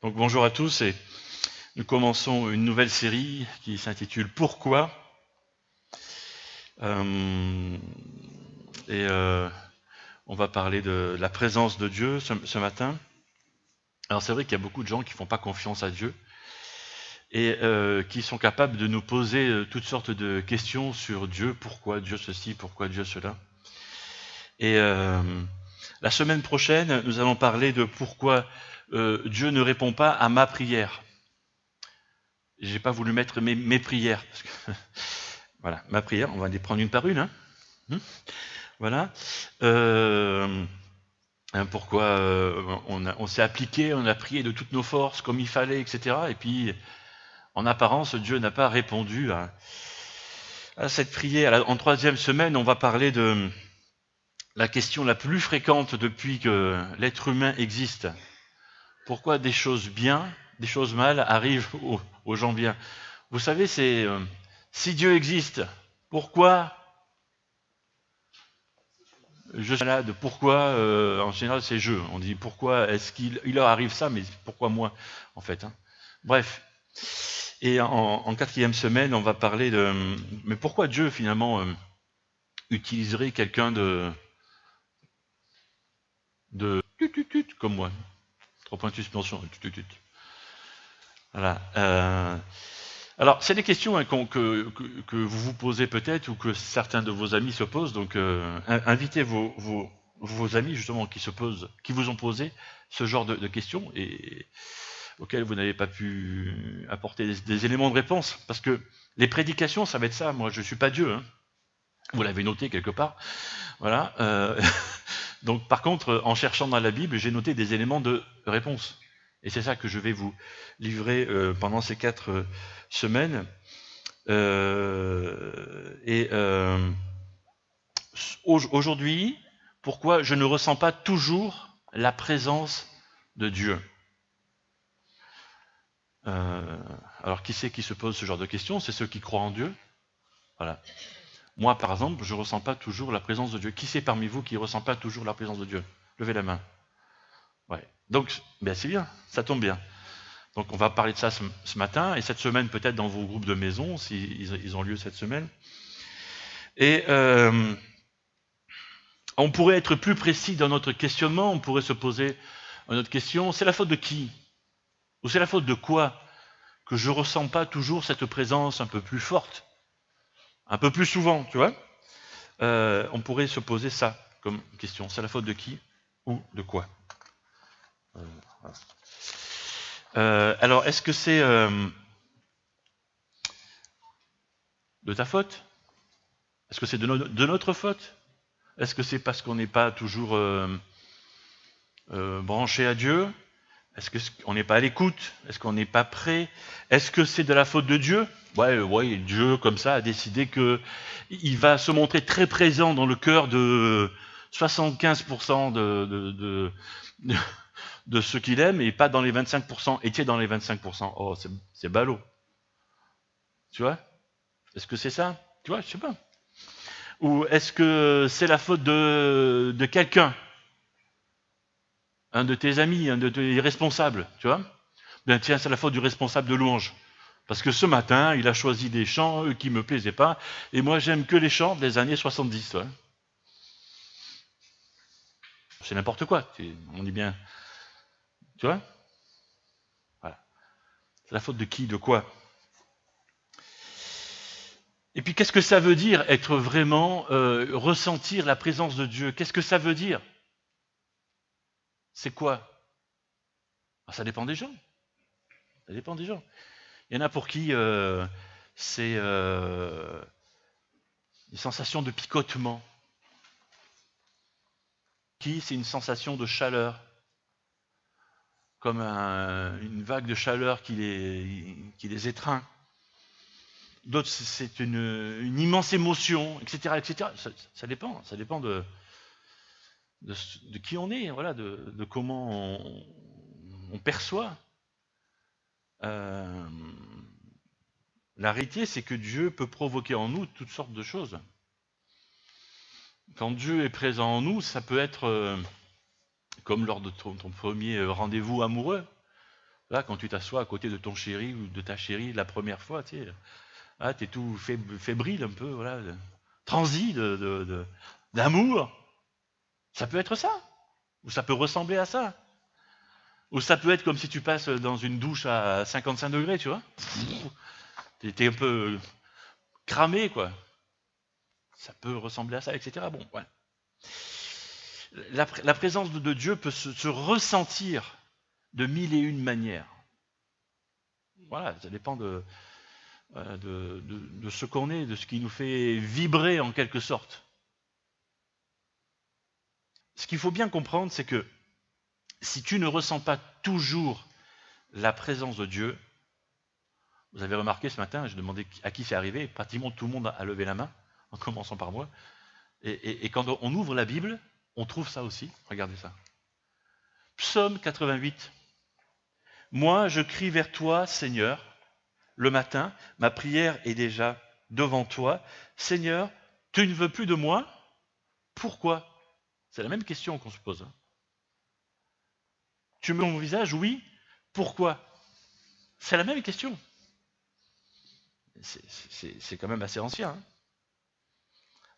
Donc bonjour à tous et nous commençons une nouvelle série qui s'intitule Pourquoi Euh, et on va parler de la présence de Dieu ce matin. Alors c'est vrai qu'il y a beaucoup de gens qui font pas confiance à Dieu et qui sont capables de nous poser toutes sortes de questions sur Dieu, pourquoi Dieu ceci, pourquoi Dieu cela. Et la semaine prochaine, nous allons parler de pourquoi Dieu ne répond pas à ma prière. J'ai pas voulu mettre mes prières. Parce que voilà, ma prière, on va les prendre une par une. Voilà. Pourquoi on s'est appliqué, on a prié de toutes nos forces comme il fallait, etc. Et puis, en apparence, Dieu n'a pas répondu à cette prière. En troisième semaine, on va parler de la question la plus fréquente depuis que l'être humain existe. Pourquoi des choses bien, des choses mal arrivent aux gens bien? Vous savez, c'est si Dieu existe, pourquoi je suis malade? Pourquoi en général c'est je. On dit pourquoi est-ce qu'il leur arrive ça, mais pourquoi moi en fait. Bref. Et en quatrième semaine, on va parler de mais pourquoi Dieu finalement utiliserait quelqu'un de comme moi. 3 points de suspension. Voilà. Alors, c'est des questions que vous vous posez peut-être ou que certains de vos amis se posent. Donc, invitez vos amis justement qui vous ont posé ce genre de questions et auxquelles vous n'avez pas pu apporter des éléments de réponse. Parce que les prédications, ça va être ça. Moi, je suis pas Dieu. Hein. Vous l'avez noté quelque part. Voilà. Donc, par contre, en cherchant dans la Bible, j'ai noté des éléments de réponse. Et c'est ça que je vais vous livrer pendant ces 4 semaines. Aujourd'hui, pourquoi je ne ressens pas toujours la présence de Dieu? Alors, qui c'est qui se pose ce genre de questions? C'est ceux qui croient en Dieu. Voilà. Moi, par exemple, je ne ressens pas toujours la présence de Dieu. Qui c'est parmi vous qui ne ressent pas toujours la présence de Dieu? Levez la main. Ouais. Donc, ben c'est bien, ça tombe bien. Donc, on va parler de ça ce matin et cette semaine, peut-être dans vos groupes de maison, s'ils ont lieu cette semaine. Et on pourrait être plus précis dans notre questionnement, on pourrait se poser une autre question, c'est la faute de qui? Ou c'est la faute de quoi que je ne ressens pas toujours cette présence un peu plus forte, un peu plus souvent, tu vois? On pourrait se poser ça comme question, c'est la faute de qui ou de quoi? Alors, est-ce que c'est de ta faute? Est-ce que c'est de notre faute? Est-ce que c'est parce qu'on n'est pas toujours branché à Dieu? Est-ce qu'on n'est pas à l'écoute? Est-ce qu'on n'est pas prêt? Est-ce que c'est de la faute de Dieu? Ouais, Dieu, comme ça, a décidé qu'il va se montrer très présent dans le cœur de 75% de ceux qu'il aime et pas dans les 25%. Et tu es dans les 25%. Oh, c'est ballot. Tu vois? Est-ce que c'est ça? Tu vois, je sais pas. Ou est-ce que c'est la faute de quelqu'un? Un de tes amis, un de tes responsables, tu vois? Ben tiens, c'est la faute du responsable de louange. Parce que ce matin, il a choisi des chants qui ne me plaisaient pas, et moi j'aime que les chants des années 70. Ouais. C'est n'importe quoi, on dit bien. Tu vois? Voilà. C'est la faute de qui, de quoi? Et puis qu'est-ce que ça veut dire être vraiment, ressentir la présence de Dieu? Qu'est-ce que ça veut dire? C'est quoi? Ça dépend des gens. Ça dépend des gens. Il y en a pour qui c'est une sensation de picotement. Qui c'est une sensation de chaleur, comme une vague de chaleur qui les étreint. D'autres, c'est une immense émotion, etc., etc. Ça dépend de qui on est, voilà, de comment on perçoit. La réalité, c'est que Dieu peut provoquer en nous toutes sortes de choses. Quand Dieu est présent en nous, ça peut être comme lors de ton premier rendez-vous amoureux. Là, quand tu t'assois à côté de ton chéri ou de ta chérie la première fois, tu sais, ah, t'es tout fébrile un peu, voilà, transi d'amour. Ça peut être ça, ou ça peut ressembler à ça. Ou ça peut être comme si tu passes dans une douche à 55 degrés, tu vois. T'es un peu cramé, quoi. Ça peut ressembler à ça, etc. Bon, ouais. La présence de Dieu peut se ressentir de mille et une manières. Voilà, ça dépend de ce qu'on est, de ce qui nous fait vibrer en quelque sorte. Ce qu'il faut bien comprendre, c'est que si tu ne ressens pas toujours la présence de Dieu, vous avez remarqué ce matin, je demandais à qui c'est arrivé, pratiquement tout le monde a levé la main, en commençant par moi. Et quand on ouvre la Bible, on trouve ça aussi. Regardez ça. Psaume 88. Moi, je crie vers toi, Seigneur, le matin, ma prière est déjà devant toi. Seigneur, tu ne veux plus de moi? Pourquoi? C'est la même question qu'on se pose. Tu me mon visage? Oui. Pourquoi? C'est la même question. C'est quand même assez ancien. Hein.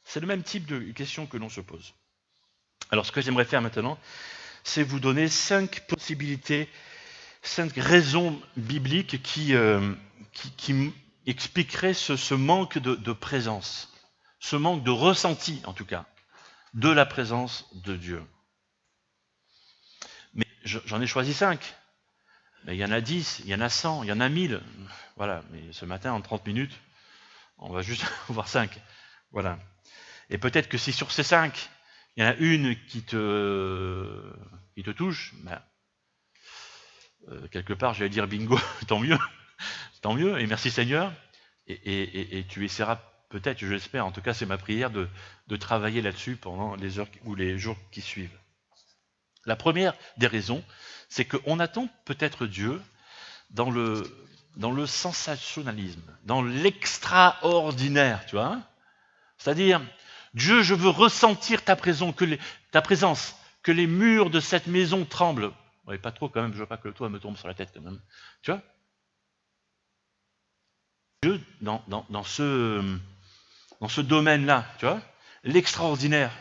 C'est le même type de question que l'on se pose. Alors, ce que j'aimerais faire maintenant, c'est vous donner 5 possibilités, 5 raisons bibliques qui expliqueraient ce manque de présence, ce manque de ressenti, en tout cas, de la présence de Dieu. Mais j'en ai choisi 5. Mais il y en a 10, il y en a 100, il y en a 1000. Voilà, mais ce matin, en 30 minutes, on va juste voir 5. Voilà. Et peut-être que si sur ces 5, il y en a une qui te touche, ben, quelque part, j'allais dire bingo, tant mieux, et merci Seigneur. Et tu essaieras peut-être, je l'espère, en tout cas c'est ma prière, de travailler là-dessus pendant les heures ou les jours qui suivent. La première des raisons, c'est qu'on attend peut-être Dieu dans le sensationnalisme, dans l'extraordinaire, tu vois. C'est-à-dire, Dieu, je veux ressentir ta présence, que les murs de cette maison tremblent. Ouais, pas trop quand même, je veux pas que le toit me tombe sur la tête quand même. Tu vois? Dieu, dans ce domaine-là, tu vois, l'extraordinaire,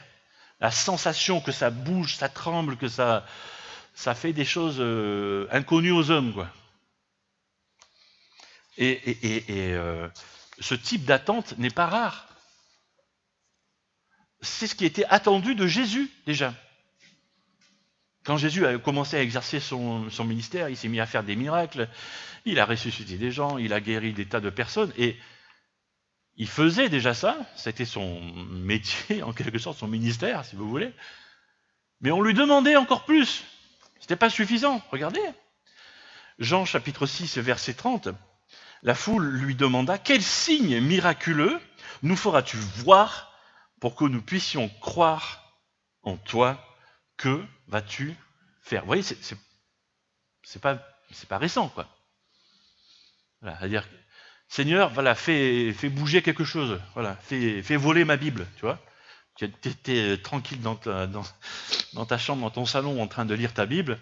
la sensation que ça bouge, ça tremble, que ça fait des choses inconnues aux hommes, quoi. Et ce type d'attente n'est pas rare. C'est ce qui était attendu de Jésus, déjà. Quand Jésus a commencé à exercer son ministère, il s'est mis à faire des miracles, il a ressuscité des gens, il a guéri des tas de personnes, et il faisait déjà ça, c'était son métier, en quelque sorte, son ministère, si vous voulez. Mais on lui demandait encore plus. C'était pas suffisant. Regardez. Jean chapitre 6, verset 30. La foule lui demanda, quel signe miraculeux nous feras-tu voir pour que nous puissions croire en toi? Que vas-tu faire? Vous voyez, c'est pas récent, quoi. Voilà, c'est-à-dire, Seigneur, voilà, fais bouger quelque chose. Voilà, fais voler ma Bible, tu vois. Tu étais tranquille dans ta chambre, dans ton salon, en train de lire ta Bible.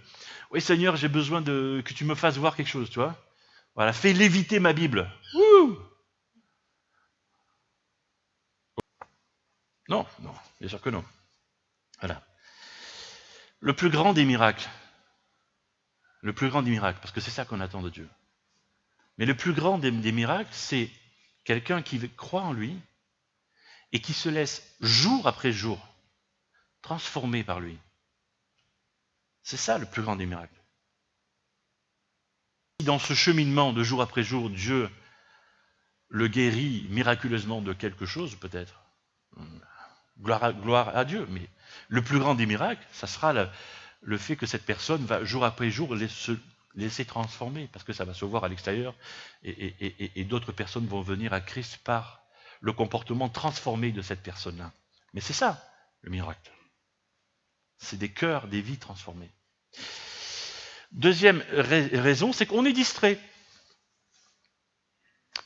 Oui, Seigneur, j'ai besoin que tu me fasses voir quelque chose, tu vois. Voilà, fais léviter ma Bible. Wouh! Non, bien sûr que non. Voilà. Le plus grand des miracles, parce que c'est ça qu'on attend de Dieu. Mais le plus grand des miracles, c'est quelqu'un qui croit en lui et qui se laisse jour après jour transformer par lui. C'est ça le plus grand des miracles. Dans ce cheminement de jour après jour, Dieu le guérit miraculeusement de quelque chose, peut-être. Gloire à Dieu. Mais le plus grand des miracles, ça sera le fait que cette personne va jour après jour se laisser transformer, parce que ça va se voir à l'extérieur, et d'autres personnes vont venir à Christ par le comportement transformé de cette personne-là. Mais c'est ça, le miracle. C'est des cœurs, des vies transformées. Deuxième raison, c'est qu'on est distrait.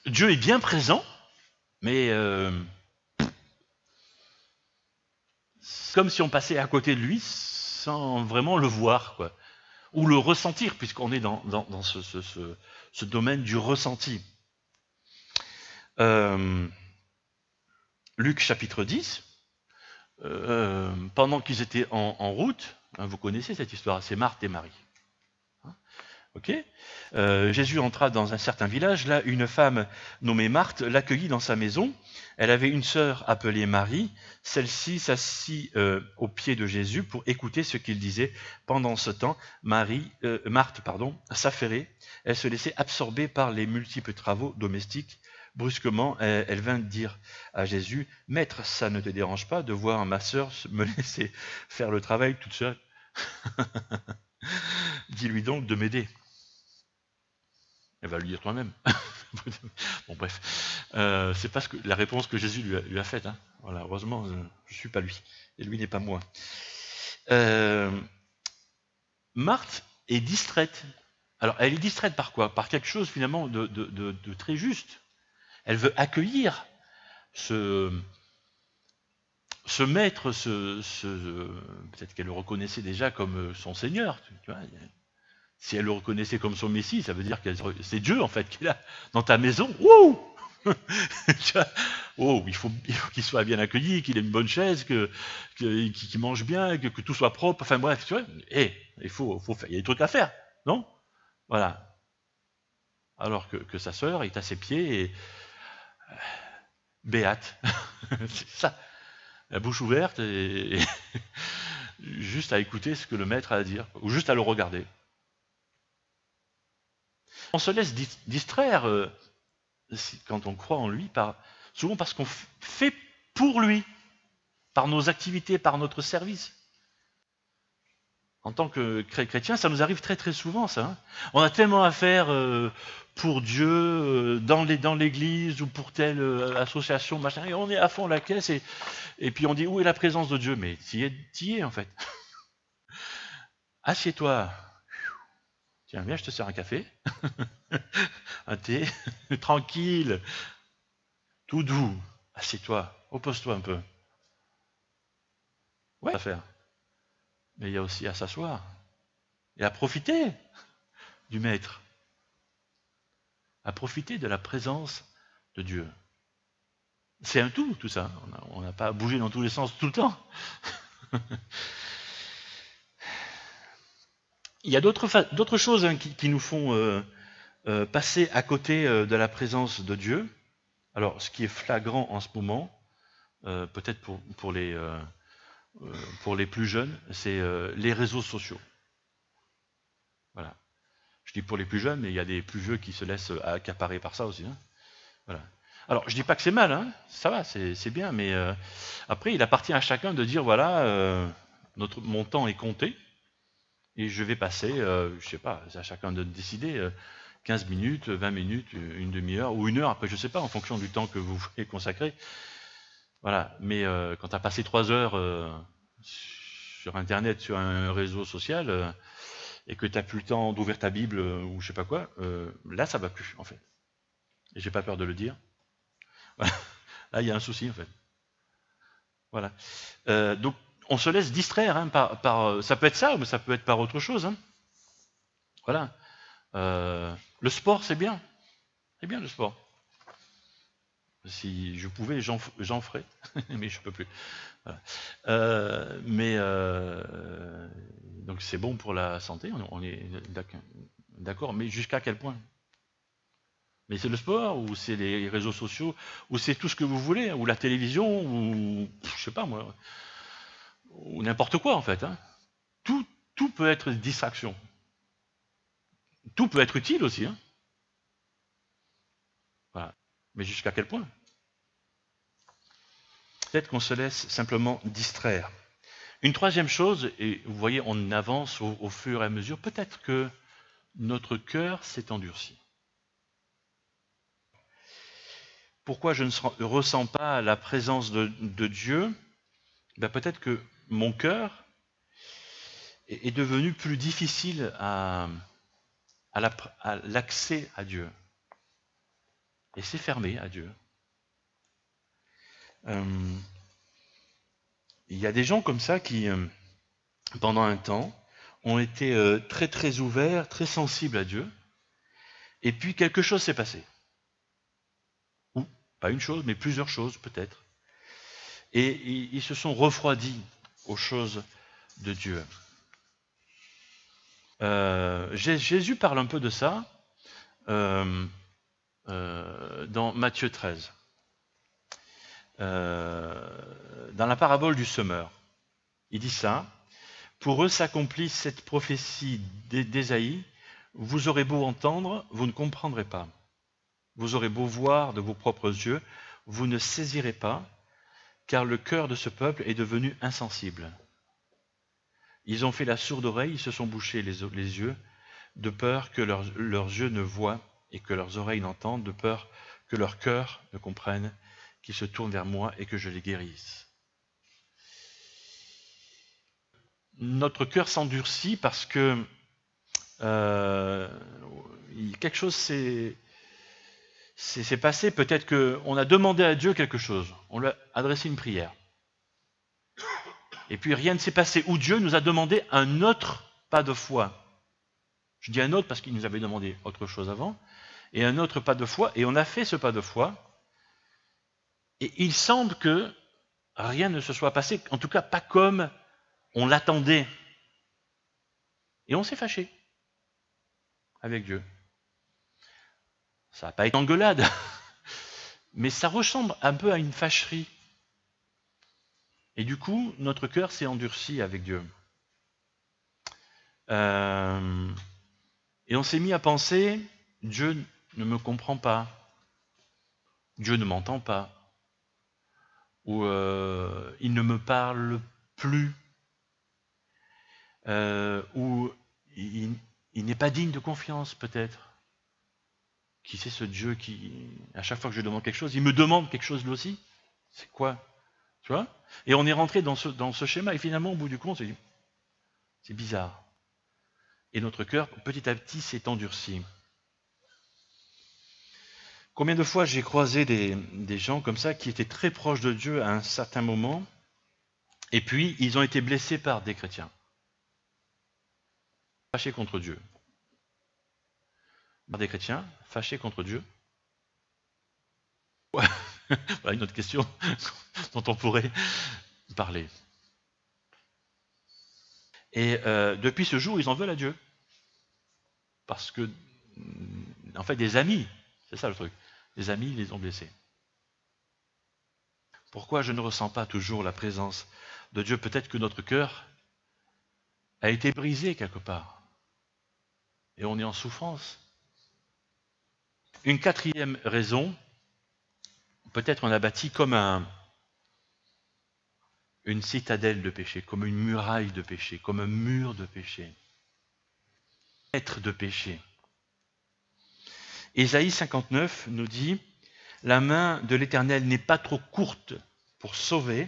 Dieu est bien présent, mais c'est comme si on passait à côté de lui sans vraiment le voir, quoi. ou le ressentir, puisqu'on est dans ce domaine du ressenti. Luc chapitre 10, pendant qu'ils étaient en route, hein, vous connaissez cette histoire, c'est Marthe et Marie. Ok. Jésus entra dans un certain village. Là, une femme nommée Marthe l'accueillit dans sa maison. Elle avait une sœur appelée Marie. Celle-ci s'assit aux pieds de Jésus pour écouter ce qu'il disait. Pendant ce temps, Marthe s'affairait. Elle se laissait absorber par les multiples travaux domestiques. Brusquement, elle vint dire à Jésus, « Maître, ça ne te dérange pas de voir ma sœur me laisser faire le travail toute seule? Dis-lui donc de m'aider. » Elle va lui dire toi-même. Bon, bref. C'est pas la réponse que Jésus lui a faite. Hein. Voilà, heureusement, je ne suis pas lui. Et lui n'est pas moi. Marthe est distraite. Alors, elle est distraite par quoi? Par quelque chose, finalement, de très juste. Elle veut accueillir ce maître, peut-être qu'elle le reconnaissait déjà comme son Seigneur. Tu vois, si elle le reconnaissait comme son Messie, ça veut dire que c'est Dieu en fait qui est là dans ta maison. Wouh oh, il faut qu'il soit bien accueilli, qu'il ait une bonne chaise, qu'il mange bien, que tout soit propre. Enfin bref, tu vois. Il faut faire. Il y a des trucs à faire, non? Voilà. Alors que sa sœur est à ses pieds et béate. C'est ça. La bouche ouverte et juste à écouter ce que le maître a à dire, ou juste à le regarder. On se laisse distraire quand on croit en lui, souvent parce qu'on fait pour lui, par nos activités, par notre service. En tant que chrétien, ça nous arrive très très souvent, ça. Hein. On a tellement à faire pour Dieu, dans l'église ou pour telle association, machin, et on est à fond la caisse, et puis on dit, où est la présence de Dieu? Mais t'y es en fait. Assieds-toi. Tiens, viens, je te sers un café, un thé, tranquille, tout doux. Assieds-toi, oppose-toi un peu. Ouais, à faire. Mais il y a aussi à s'asseoir et à profiter du Maître, à profiter de la présence de Dieu. C'est un tout ça. On n'a pas à bouger dans tous les sens tout le temps. Il y a d'autres choses qui nous font passer à côté de la présence de Dieu. Alors, ce qui est flagrant en ce moment, peut-être pour les plus jeunes, c'est les réseaux sociaux. Voilà. Je dis pour les plus jeunes, mais il y a des plus vieux qui se laissent accaparer par ça aussi. Hein. Voilà. Alors, je dis pas que c'est mal, hein, ça va, c'est bien, mais après, il appartient à chacun de dire, voilà, mon temps est compté, et je vais passer, je sais pas, c'est à chacun de décider, 15 minutes, 20 minutes, une demi-heure, ou une heure, après, je sais pas, en fonction du temps que vous voulez consacrer. Voilà, mais quand tu as passé 3 heures sur Internet, sur un réseau social, et que tu n'as plus le temps d'ouvrir ta Bible ou je sais pas quoi, là, ça va plus, en fait. Et j'ai pas peur de le dire. Voilà. Là, il y a un souci, en fait. Voilà. Donc, on se laisse distraire hein, par ça peut être ça, mais ça peut être par autre chose. Hein. Voilà. Le sport, c'est bien. C'est bien, le sport. Si je pouvais, j'en ferais, mais je peux plus. Voilà. Donc c'est bon pour la santé, on est d'accord, mais jusqu'à quel point? Mais c'est le sport, ou c'est les réseaux sociaux, ou c'est tout ce que vous voulez, ou la télévision, ou je sais pas moi, ou n'importe quoi en fait. Hein. Tout peut être distraction. Tout peut être utile aussi. Hein. Voilà. Mais jusqu'à quel point? Peut-être qu'on se laisse simplement distraire. Une troisième chose, et vous voyez, on avance au fur et à mesure, peut-être que notre cœur s'est endurci. Pourquoi je ne ressens pas la présence de Dieu? Ben peut-être que mon cœur est devenu plus difficile à l'accès à Dieu. Et c'est fermé à Dieu. Il y a des gens comme ça qui, pendant un temps, ont été très très ouverts, très sensibles à Dieu, et puis quelque chose s'est passé. Ou pas une chose, mais plusieurs choses peut-être. Et ils se sont refroidis aux choses de Dieu. Jésus parle un peu de ça dans Matthieu 13. Dans la parabole du semeur, il dit ça. Pour eux s'accomplit cette prophétie d'Ésaïe. Vous aurez beau entendre, vous ne comprendrez pas. Vous aurez beau voir de vos propres yeux, vous ne saisirez pas, car le cœur de ce peuple est devenu insensible. Ils ont fait la sourde oreille, ils se sont bouchés les yeux, de peur que leurs yeux ne voient et que leurs oreilles n'entendent, de peur que leur cœur ne comprenne, qu'ils se tournent vers moi et que je les guérisse. Notre cœur s'endurcit parce que quelque chose s'est passé. Peut-être qu'on a demandé à Dieu quelque chose, on lui a adressé une prière. Et puis rien ne s'est passé, ou Dieu nous a demandé un autre pas de foi. Je dis un autre parce qu'il nous avait demandé autre chose avant, et un autre pas de foi, et on a fait ce pas de foi, et il semble que rien ne se soit passé, en tout cas pas comme on l'attendait. Et on s'est fâché avec Dieu. Ça n'a pas été engueulade, mais ça ressemble un peu à une fâcherie. Et du coup, notre cœur s'est endurci avec Dieu. Et on s'est mis à penser, Dieu ne me comprend pas, Dieu ne m'entend pas, ou il ne me parle plus, ou il n'est pas digne de confiance peut-être. Qui c'est ce Dieu qui, à chaque fois que je demande quelque chose, il me demande quelque chose lui aussi? C'est quoi? Tu vois? Et on est rentré dans ce schéma, et finalement, au bout du compte, c'est bizarre. Et notre cœur, petit à petit, s'est endurci. Combien de fois j'ai croisé des gens comme ça qui étaient très proches de Dieu à un certain moment, et puis ils ont été blessés par des chrétiens, fâchés contre Dieu. Par des chrétiens, fâchés contre Dieu. Ouais. Voilà une autre question dont on pourrait parler. Et depuis ce jour, ils en veulent à Dieu. Parce que, en fait, des amis, c'est ça le truc, des amis les ont blessés. Pourquoi je ne ressens pas toujours la présence de Dieu? Peut-être que notre cœur a été brisé quelque part. Et on est en souffrance. Une quatrième raison, peut-être on a bâti comme une citadelle de péché, comme une muraille de péché, comme un mur de péché. Être de péché. Ésaïe 59 nous dit, la main de l'Éternel n'est pas trop courte pour sauver,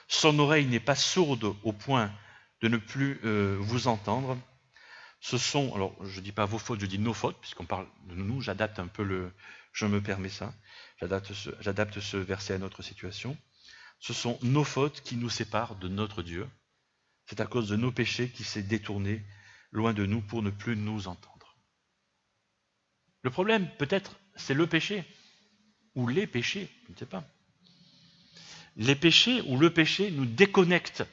son oreille n'est pas sourde au point de ne plus vous entendre. Ce sont, alors je ne dis pas vos fautes, je dis nos fautes, puisqu'on parle de nous, j'adapte un peu je me permets ça, j'adapte ce verset à notre situation. Ce sont nos fautes qui nous séparent de notre Dieu. C'est à cause de nos péchés qu'il s'est détourné loin de nous pour ne plus nous entendre. Le problème, peut-être, c'est le péché, ou les péchés, je ne sais pas. Les péchés ou le péché nous déconnectent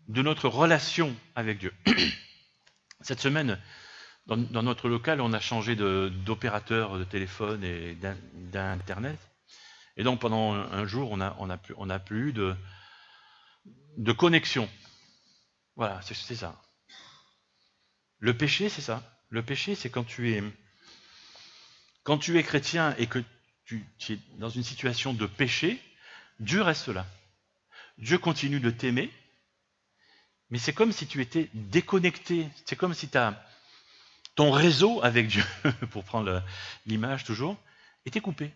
de notre relation avec Dieu. Cette semaine, dans notre local, on a changé d'opérateur de téléphone et d'internet. Et donc pendant un jour, on n'a plus eu de connexion. Voilà, c'est ça. Le péché, c'est ça. Le péché, c'est quand tu es chrétien et que tu es dans une situation de péché, Dieu reste là. Dieu continue de t'aimer, mais c'est comme si tu étais déconnecté. C'est comme si ton réseau avec Dieu, pour prendre l'image toujours, était coupé.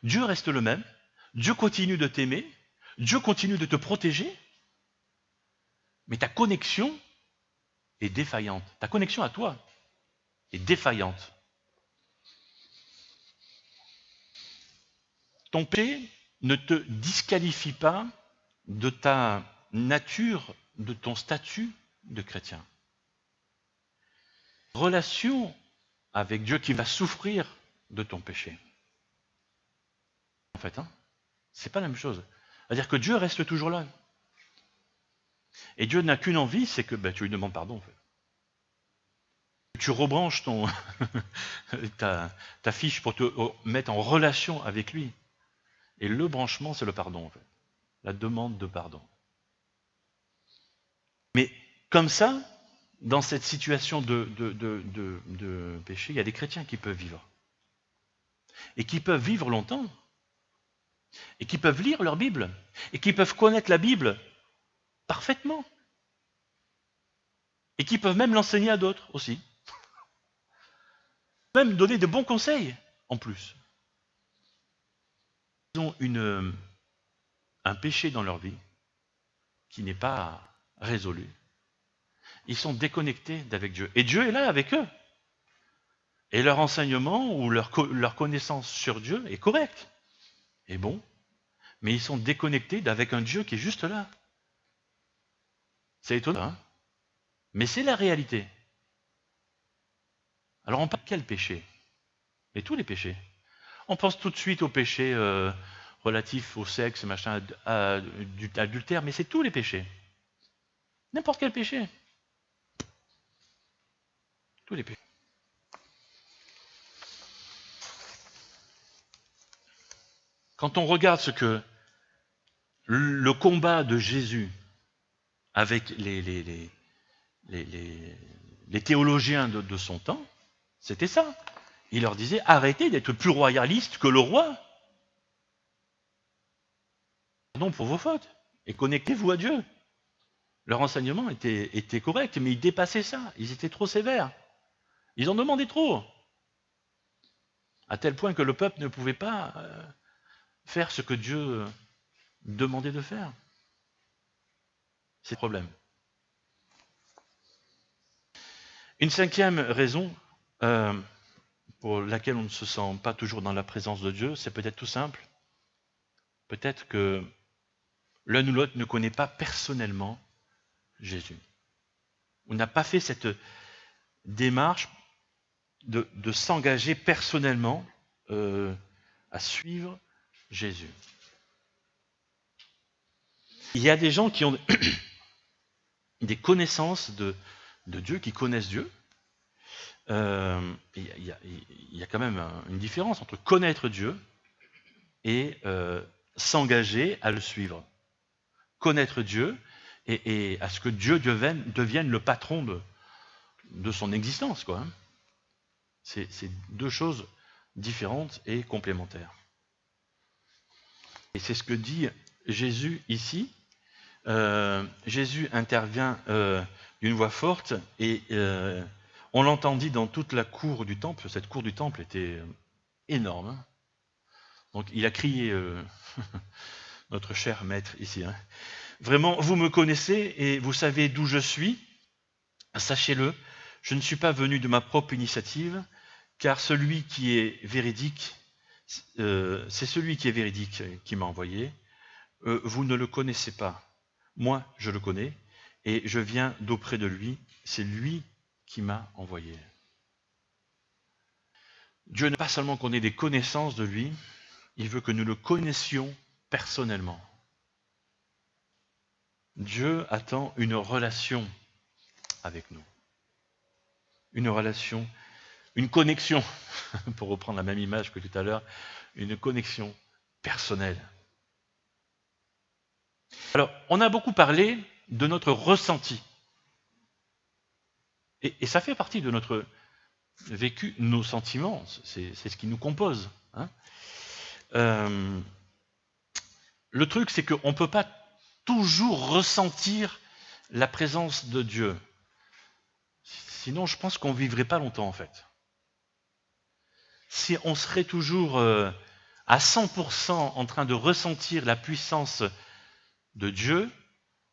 Dieu reste le même, Dieu continue de t'aimer, Dieu continue de te protéger, mais ta connexion est défaillante. Ta connexion à toi est défaillante. Ton péché ne te disqualifie pas de ta nature de ton statut de chrétien. Relation avec Dieu qui va souffrir de ton péché. En fait, c'est pas la même chose. C'est-à-dire que Dieu reste toujours là. Et Dieu n'a qu'une envie, c'est que tu lui demandes pardon. En fait. Tu rebranches ta fiche pour te mettre en relation avec lui. Et le branchement, c'est le pardon, en fait. La demande de pardon. Mais comme ça, dans cette situation de péché, il y a des chrétiens qui peuvent vivre. Et qui peuvent vivre longtemps. Et qui peuvent lire leur Bible. Et qui peuvent connaître la Bible parfaitement. Et qui peuvent même l'enseigner à d'autres aussi. Même donner de bons conseils en plus. Ils ont un péché dans leur vie qui n'est pas résolu. Ils sont déconnectés d'avec Dieu. Et Dieu est là avec eux. Et leur enseignement ou leur connaissance sur Dieu est correcte. Et bon. Mais ils sont déconnectés d'avec un Dieu qui est juste là. C'est étonnant, hein? Mais c'est la réalité. Alors on parle de quel péché? Mais tous les péchés. On pense tout de suite aux péchés relatifs au sexe, machin, à l'adultère, mais c'est tous les péchés. N'importe quel péché. Tous les péchés. Quand on regarde ce que le combat de Jésus avec les théologiens de son temps, c'était ça. Il leur disait, arrêtez d'être plus royaliste que le roi. Pardon pour vos fautes. Et connectez-vous à Dieu. Leur enseignement était correct, mais ils dépassaient ça. Ils étaient trop sévères. Ils en demandaient trop. À tel point que le peuple ne pouvait pas faire ce que Dieu demandait de faire. C'est le problème. Une cinquième raison pour laquelle on ne se sent pas toujours dans la présence de Dieu, c'est peut-être tout simple. Peut-être que l'un ou l'autre ne connaît pas personnellement Jésus. On n'a pas fait cette démarche de s'engager personnellement à suivre Jésus. Il y a des gens qui ont des connaissances de Dieu, qui connaissent Dieu. Il y a quand même une différence entre connaître Dieu et s'engager à le suivre. Connaître Dieu et à ce que Dieu devienne le patron de son existence, quoi. C'est deux choses différentes et complémentaires. Et c'est ce que dit Jésus ici. Jésus intervient d'une voix forte et on l'entendit dans toute la cour du temple. Cette cour du temple était énorme. Hein. Donc il a crié, notre cher maître ici, hein. Vraiment, vous me connaissez et vous savez d'où je suis. Sachez-le, je ne suis pas venu de ma propre initiative, car celui qui est véridique, c'est celui qui est véridique qui m'a envoyé. Vous ne le connaissez pas. Moi, je le connais, et je viens d'auprès de lui. C'est lui qui m'a envoyé. Dieu n'a pas seulement qu'on ait des connaissances de lui, il veut que nous le connaissions personnellement. Dieu attend une relation avec nous. Une relation, une connexion, pour reprendre la même image que tout à l'heure, une connexion personnelle. Alors, on a beaucoup parlé de notre ressenti. Et ça fait partie de notre vécu, nos sentiments, c'est ce qui nous compose. Hein. Le truc, c'est qu'on ne peut pas toujours ressentir la présence de Dieu. Sinon, je pense qu'on ne vivrait pas longtemps, en fait. Si on serait toujours à 100% en train de ressentir la puissance de Dieu,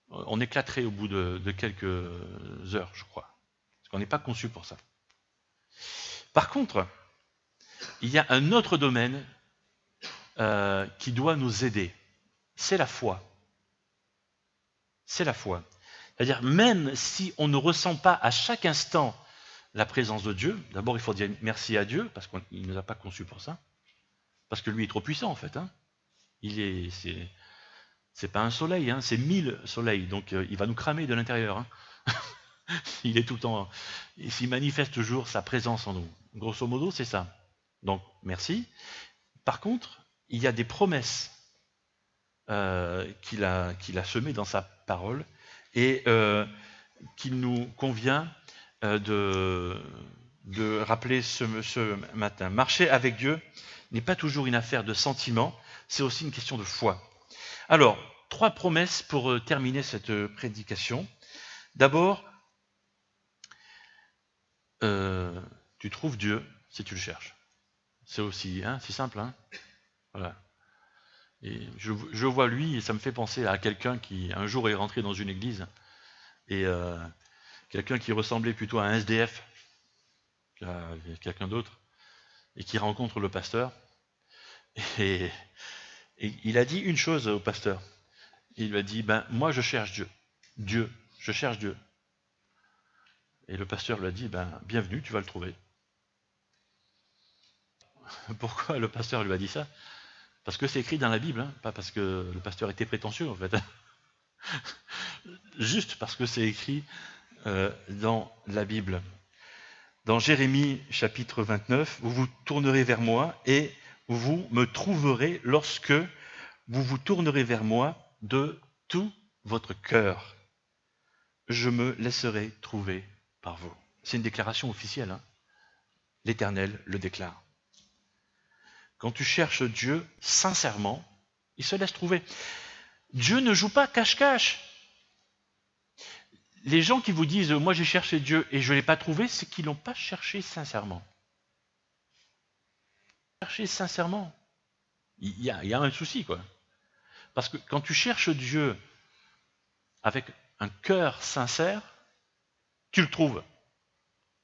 on éclaterait au bout de quelques heures, je crois. Parce qu'on n'est pas conçu pour ça. Par contre, il y a un autre domaine qui doit nous aider. C'est la foi. C'est la foi. C'est-à-dire, même si on ne ressent pas à chaque instant la présence de Dieu, d'abord il faut dire merci à Dieu, parce qu'il ne nous a pas conçus pour ça, parce que lui est trop puissant en fait. Hein. C'est pas un soleil, hein, c'est 1000 soleils, donc il va nous cramer de l'intérieur. Hein. Il est tout le temps, il s'y manifeste toujours sa présence en nous. Grosso modo, c'est ça. Donc, merci. Par contre, il y a des promesses qu'il a semées dans sa parole et qu'il nous convient de rappeler ce matin. Marcher avec Dieu n'est pas toujours une affaire de sentiment, c'est aussi une question de foi. Alors, 3 promesses pour terminer cette prédication. D'abord, tu trouves Dieu si tu le cherches. C'est aussi si simple. Hein, voilà. Et je vois lui, et ça me fait penser à quelqu'un qui un jour est rentré dans une église, et quelqu'un qui ressemblait plutôt à un SDF qu'à quelqu'un d'autre, et qui rencontre le pasteur. Et il a dit une chose au pasteur. Il lui a dit, moi je cherche Dieu. Dieu, je cherche Dieu. Et le pasteur lui a dit, bienvenue, tu vas le trouver. Pourquoi le pasteur lui a dit ça? Parce que c'est écrit dans la Bible, hein, pas parce que le pasteur était prétentieux en fait. Juste parce que c'est écrit dans la Bible. Dans Jérémie chapitre 29, vous vous tournerez vers moi et vous me trouverez lorsque vous vous tournerez vers moi de tout votre cœur. Je me laisserai trouver par vous. C'est une déclaration officielle. Hein. L'Éternel le déclare. Quand tu cherches Dieu sincèrement, il se laisse trouver. Dieu ne joue pas cache-cache. Les gens qui vous disent « moi j'ai cherché Dieu et je ne l'ai pas trouvé », c'est qu'ils ne l'ont pas cherché sincèrement. Chercher sincèrement, il y a un souci, quoi. Parce que quand tu cherches Dieu avec un cœur sincère, tu le trouves.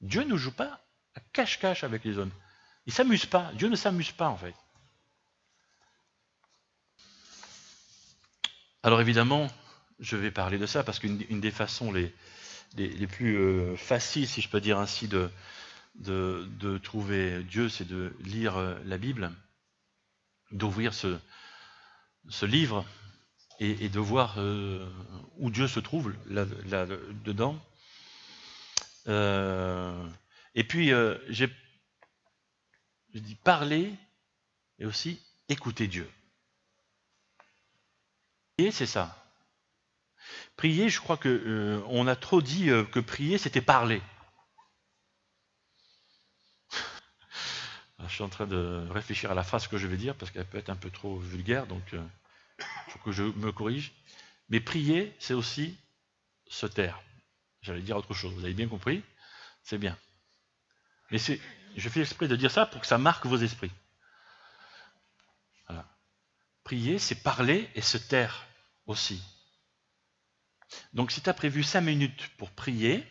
Dieu ne joue pas à cache-cache avec les hommes. Il ne s'amuse pas. Dieu ne s'amuse pas, en fait. Alors évidemment, je vais parler de ça parce qu'une des façons les plus faciles, si je peux dire ainsi, de trouver Dieu, c'est de lire la Bible, d'ouvrir ce livre et de voir où Dieu se trouve là-dedans. Et puis, j'ai dit parler et aussi écouter Dieu. Prier, c'est ça. Prier, je crois que on a trop dit que prier, c'était parler. Je suis en train de réfléchir à la phrase que je vais dire parce qu'elle peut être un peu trop vulgaire, donc il faut que je me corrige. Mais prier, c'est aussi se taire. J'allais dire autre chose, vous avez bien compris? C'est bien. Mais je fais exprès de dire ça pour que ça marque vos esprits. Voilà. Prier, c'est parler et se taire aussi. Donc si tu as prévu 5 minutes pour prier,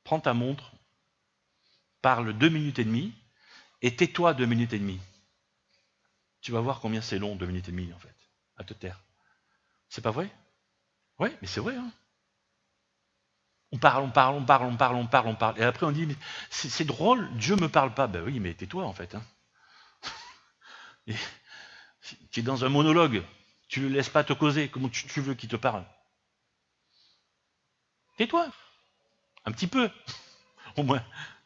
prends ta montre, parle 2 minutes et demie, et tais-toi 2 minutes et demie. Tu vas voir combien c'est long, 2 minutes et demie, en fait, à te taire. C'est pas vrai? Oui, mais c'est vrai. Hein. On parle. Et après on dit, mais c'est drôle, Dieu me parle pas. Ben oui, mais tais-toi, en fait. Hein. Et, tu es dans un monologue, tu ne le laisses pas te causer, comment tu veux qu'il te parle? Tais-toi, un petit peu, au moins,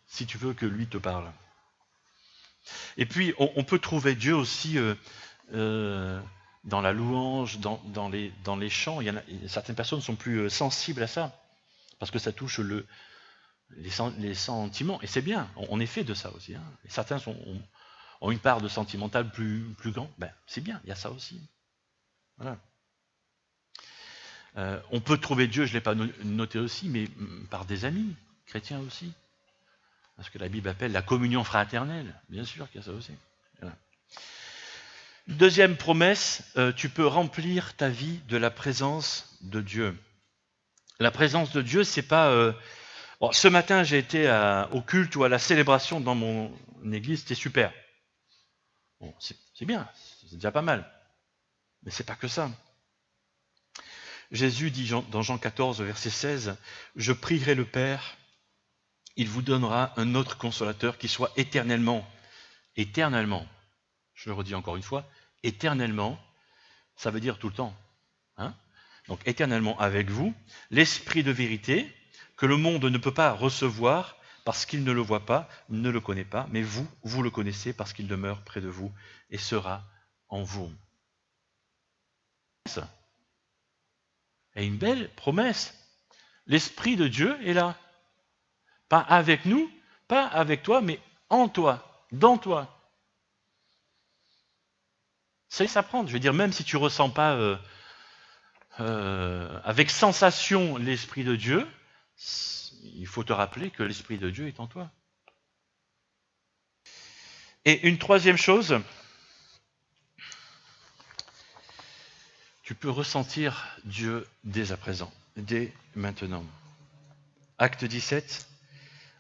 si tu veux que lui te parle. Et puis, on peut trouver Dieu aussi dans la louange, dans les chants. Certaines personnes sont plus sensibles à ça, parce que ça touche les sentiments, et c'est bien, on est fait de ça aussi. Hein. Et certains ont une part de sentimental plus grande, c'est bien, il y a ça aussi. Voilà. On peut trouver Dieu, je ne l'ai pas noté aussi, mais par des amis, chrétiens aussi. Ce que la Bible appelle la communion fraternelle, bien sûr qu'il y a ça aussi. Voilà. Deuxième promesse, tu peux remplir ta vie de la présence de Dieu. La présence de Dieu, c'est pas... ce matin, j'ai été au culte ou à la célébration dans mon église, c'était super. Bon, c'est bien, c'est déjà pas mal. Mais c'est pas que ça. Jésus dit dans Jean 14, verset 16, « Je prierai le Père, il vous donnera un autre consolateur qui soit éternellement, je le redis encore une fois, éternellement, ça veut dire tout le temps, hein, donc éternellement avec vous, l'Esprit de vérité, que le monde ne peut pas recevoir parce qu'il ne le voit pas, ne le connaît pas, mais vous, vous le connaissez parce qu'il demeure près de vous et sera en vous. » Et une belle promesse. L'Esprit de Dieu est là. Pas avec nous, pas avec toi, mais en toi, dans toi. Ça s'apprend. Je veux dire, même si tu ne ressens pas avec sensation l'Esprit de Dieu, il faut te rappeler que l'Esprit de Dieu est en toi. Et une troisième chose, tu peux ressentir Dieu dès à présent, dès maintenant. Acte 17,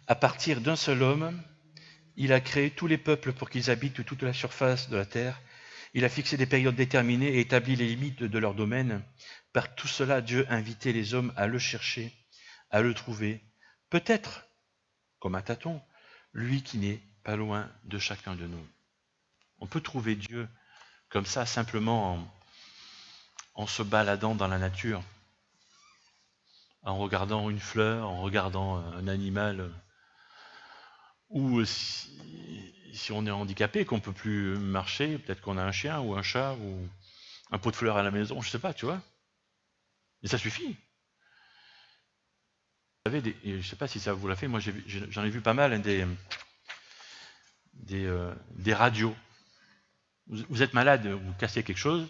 à partir d'un seul homme, il a créé tous les peuples pour qu'ils habitent toute la surface de la terre. Il a fixé des périodes déterminées et établi les limites de leur domaine. Par tout cela, Dieu invitait les hommes à le chercher, à le trouver. Peut-être, comme un tâton, lui qui n'est pas loin de chacun de nous. On peut trouver Dieu comme ça, simplement en se baladant dans la nature, en regardant une fleur, en regardant un animal, ou si on est handicapé, qu'on ne peut plus marcher, peut-être qu'on a un chien ou un chat ou un pot de fleurs à la maison, je ne sais pas, tu vois. Et ça suffit. Vous savez, je ne sais pas si ça vous l'a fait, moi j'en ai vu pas mal, hein, des radios. Vous êtes malade, vous cassez quelque chose,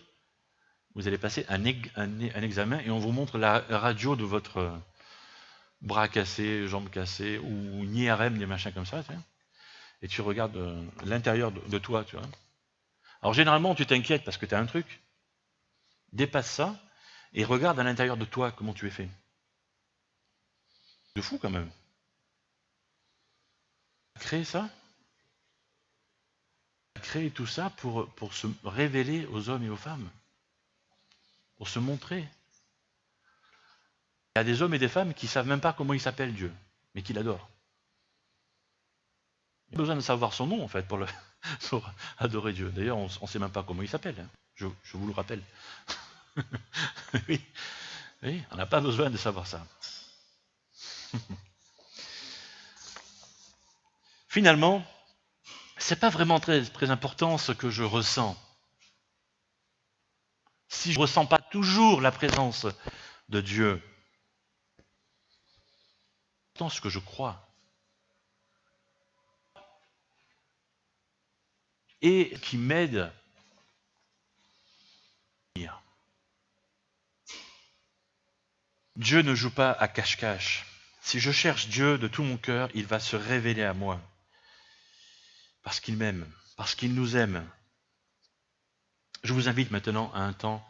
vous allez passer un examen et on vous montre la radio de votre bras cassé, jambes cassées, ou une IRM, des machins comme ça, tu sais, et tu regardes l'intérieur de toi, tu vois. Alors généralement, tu t'inquiètes parce que tu as un truc, dépasse ça, et regarde à l'intérieur de toi comment tu es fait. De fou quand même. Créer ça, créer tout ça pour se révéler aux hommes et aux femmes, pour se montrer. Il y a des hommes et des femmes qui ne savent même pas comment il s'appelle Dieu, mais qui l'adorent. Il n'y a pas besoin de savoir son nom en fait pour adorer Dieu. D'ailleurs, on ne sait même pas comment il s'appelle, hein. Je vous le rappelle. Oui, on n'a pas besoin de savoir ça. Finalement, c'est pas vraiment très important ce que je ressens. Si je ne ressens pas toujours la présence de Dieu, c'est ce que je crois. Et qui m'aide. Dieu ne joue pas à cache-cache. Si je cherche Dieu de tout mon cœur, il va se révéler à moi. Parce qu'il m'aime, parce qu'il nous aime. Je vous invite maintenant à un temps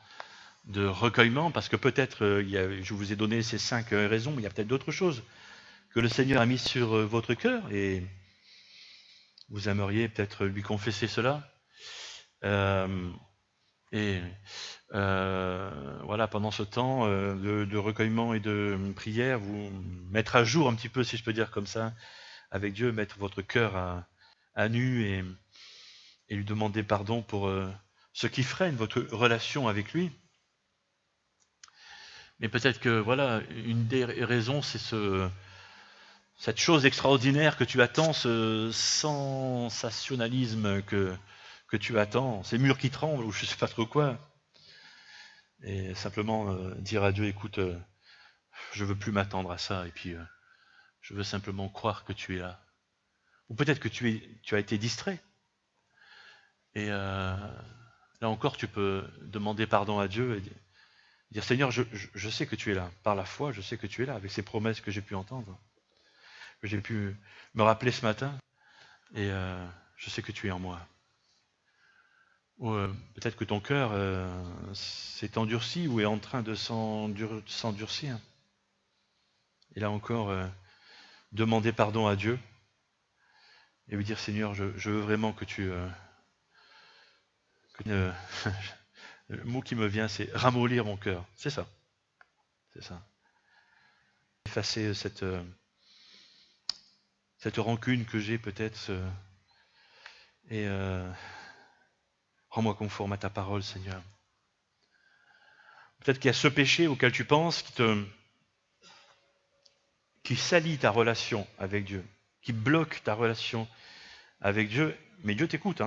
de recueillement, parce que peut-être, je vous ai donné ces 5 raisons, mais il y a peut-être d'autres choses que le Seigneur a mis sur votre cœur, et vous aimeriez peut-être lui confesser cela. Voilà, pendant ce temps de recueillement et de prière, vous mettre à jour un petit peu, si je peux dire comme ça, avec Dieu, mettre votre cœur à nu et lui demander pardon pour ce qui freine votre relation avec lui. Mais peut-être que, voilà, une des raisons, c'est cette chose extraordinaire que tu attends, ce sensationnalisme que tu attends, ces murs qui tremblent, ou je ne sais pas trop quoi. Et simplement dire à Dieu, écoute, je ne veux plus m'attendre à ça, et puis je veux simplement croire que tu es là. Ou peut-être que tu as été distrait. Et là encore, tu peux demander pardon à Dieu et dire, Seigneur, je sais que tu es là. Par la foi, je sais que tu es là, avec ces promesses que j'ai pu entendre, que j'ai pu me rappeler ce matin, et je sais que tu es en moi. Ou peut-être que ton cœur s'est endurci ou est en train de s'endurcir. Et là encore, demander pardon à Dieu et lui dire, Seigneur, je veux vraiment que tu... le mot qui me vient, c'est ramollir mon cœur. C'est ça. c'est ça. Effacer cette rancune que j'ai peut-être et rends-moi conforme à ta parole, Seigneur. Peut-être qu'il y a ce péché auquel tu penses qui salit ta relation avec Dieu, qui bloque ta relation avec Dieu, mais Dieu t'écoute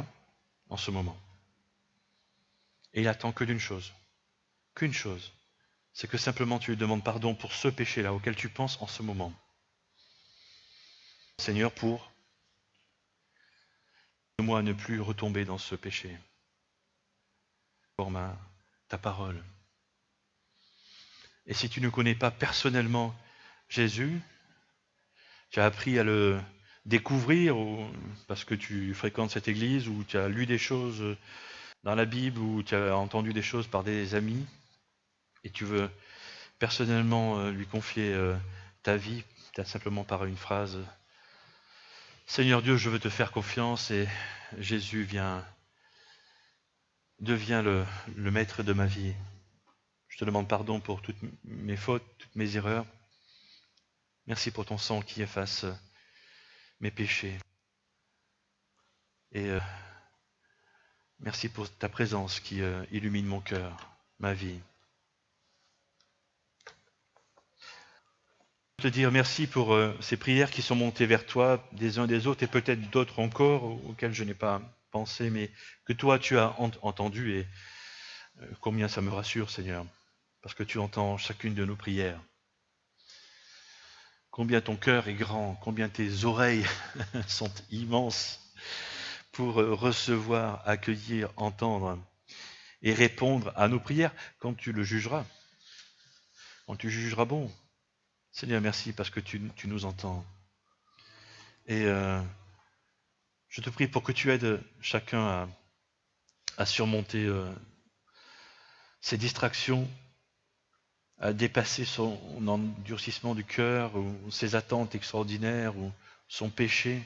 en ce moment. Et il attend que d'une chose, qu'une chose, c'est que simplement tu lui demandes pardon pour ce péché-là auquel tu penses en ce moment. Seigneur, pour moi ne plus retomber dans ce péché. Pour ta parole. Et si tu ne connais pas personnellement Jésus, tu as appris à le découvrir parce que tu fréquentes cette église ou tu as lu des choses dans la Bible ou tu as entendu des choses par des amis et tu veux personnellement lui confier ta vie, peut-être simplement par une phrase. Seigneur Dieu, je veux te faire confiance et Jésus devient le maître de ma vie. Je te demande pardon pour toutes mes fautes, toutes mes erreurs. Merci pour ton sang qui efface mes péchés. Et merci pour ta présence qui illumine mon cœur, ma vie. Je veux te dire merci pour ces prières qui sont montées vers toi, des uns des autres, et peut-être d'autres encore auxquelles je n'ai pas pensé, mais que toi tu as entendu, et combien ça me rassure, Seigneur, parce que tu entends chacune de nos prières. Combien ton cœur est grand, combien tes oreilles sont immenses pour recevoir, accueillir, entendre et répondre à nos prières quand tu le jugeras, quand tu jugeras bon. Seigneur, merci parce que tu nous entends. Et je te prie pour que tu aides chacun à surmonter ses distractions, à dépasser son endurcissement du cœur ou ses attentes extraordinaires ou son péché.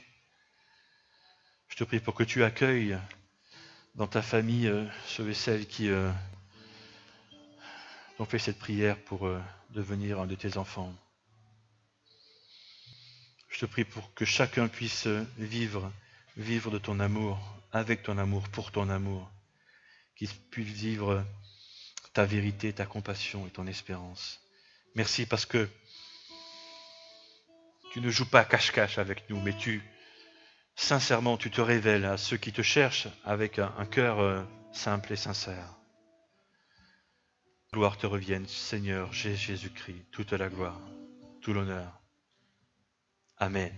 Je te prie pour que tu accueilles dans ta famille ceux et celles qui ont fait cette prière pour devenir un de tes enfants. Je te prie pour que chacun puisse vivre de ton amour, avec ton amour, pour ton amour, qu'il puisse vivre ta vérité, ta compassion et ton espérance. Merci parce que tu ne joues pas cache-cache avec nous, mais sincèrement, tu te révèles à ceux qui te cherchent avec un cœur simple et sincère. Gloire te revienne, Seigneur Jésus-Christ, toute la gloire, tout l'honneur. Amen.